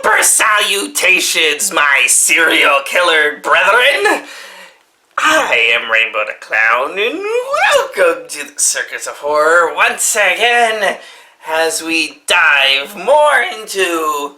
Proper salutations, my serial killer brethren! I am Rainbow the Clown, and welcome to the Circus of Horror once again as we dive more into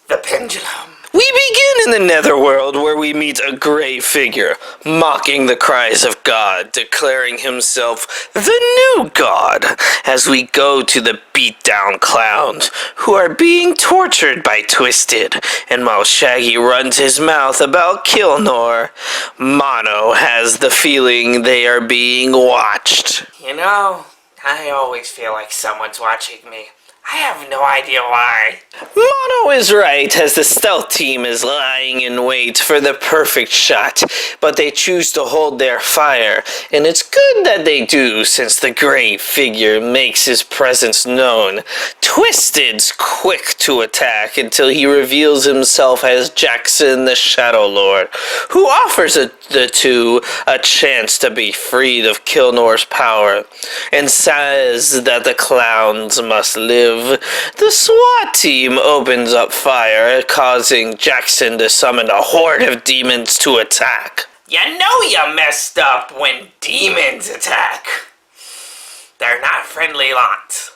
the Pendulum. We begin in the Netherworld, where we meet a gray figure, mocking the cries of God, declaring himself the new God, as we go to the beat-down clowns, who are being tortured by Twisted, and while Shaggy runs his mouth about Kelnor, Mono has the feeling they are being watched. You know, I always feel like someone's watching me. I have no idea why. Mono is right, as the stealth team is lying in wait for the perfect shot, but they choose to hold their fire, and it's good that they do, since the gray figure makes his presence known. Twisted's quick to attack until he reveals himself as Jackson the Shadow Lord, who offers the two a chance to be freed of Kelnor's power, and says that the clowns must live. The SWAT team opens up fire, causing Jackson to summon a horde of demons to attack. You know you messed up when demons attack. They're not friendly lots.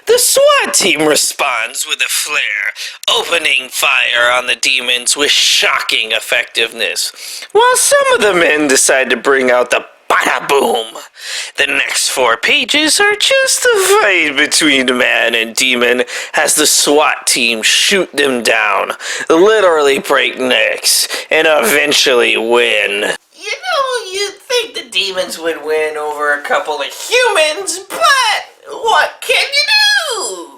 The SWAT team responds with a flare, opening fire on the demons with shocking effectiveness, while some of the men decide to bring out the bada boom. The next 4 pages are just a fight between man and demon as the SWAT team shoot them down, literally break necks, and eventually win. You know, you'd think the demons would win over a couple of humans, but what can you do?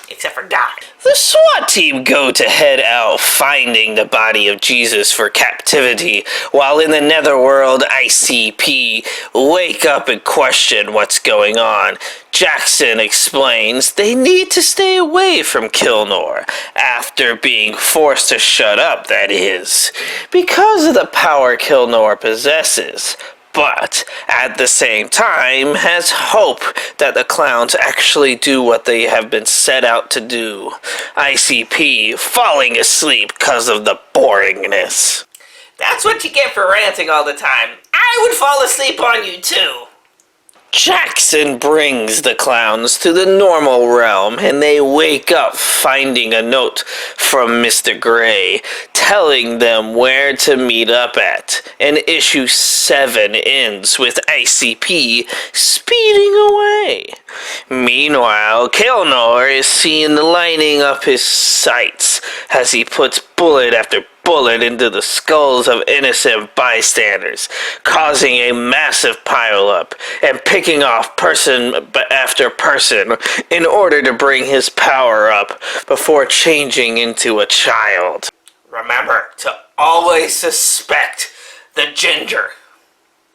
Except for die. The SWAT team go to head out, finding the body of Jesus for captivity, while in the Netherworld, ICP wake up and question what's going on. Jackson explains they need to stay away from Kelnor, after being forced to shut up, that is, because of the power Kelnor possesses. But, at the same time, has hope that the clowns actually do what they have been set out to do. ICP falling asleep because of the boringness. That's what you get for ranting all the time. I would fall asleep on you too. Jackson brings the clowns to the normal realm, and they wake up finding a note from Mr. Gray telling them where to meet up at, and issue 7 ends with ICP speeding away. Meanwhile, Kelnor is seen lining up his sights as he puts bullet after bullet into the skulls of innocent bystanders, causing a massive pileup and picking off person after person in order to bring his power up before changing into a child. Remember to always suspect the ginger.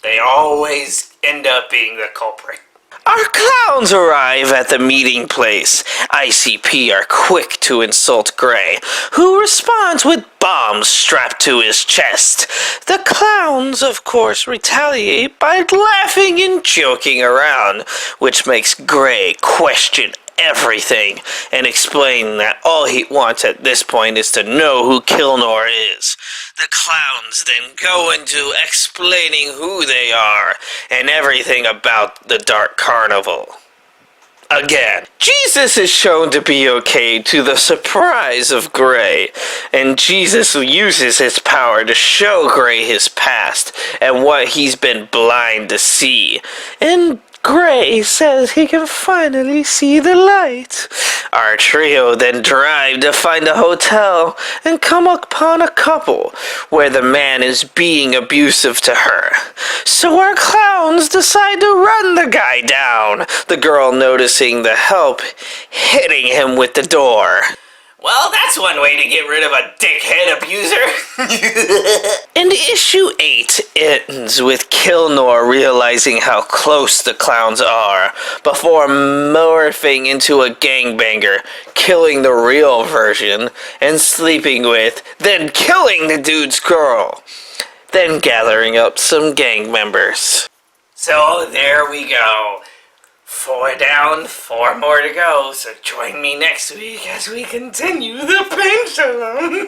They always end up being the culprit. Our clowns arrive at the meeting place. ICP are quick to insult Gray, who responds with bombs strapped to his chest. The clowns, of course, retaliate by laughing and joking around, which makes Gray question everything and explain that all he wants at this point is to know who Kelnor is. The clowns then go into explaining who they are and everything about the Dark Carnival. Again, Jesus is shown to be okay to the surprise of Gray, and Jesus uses his power to show Gray his past and what he's been blind to see. And Gray says he can finally see the light. Our trio then drive to find a hotel and come upon a couple where the man is being abusive to her. So our clowns decide to run the guy down, the girl noticing the help hitting him with the door. Well, that's one way to get rid of a dickhead abuser. And issue 8 ends with Kelnor realizing how close the clowns are before morphing into a gangbanger, killing the real version and sleeping with, then killing the dude's girl, then gathering up some gang members. So there we go. 4 down, 4 more to go, so join me next week as we continue the pendulum.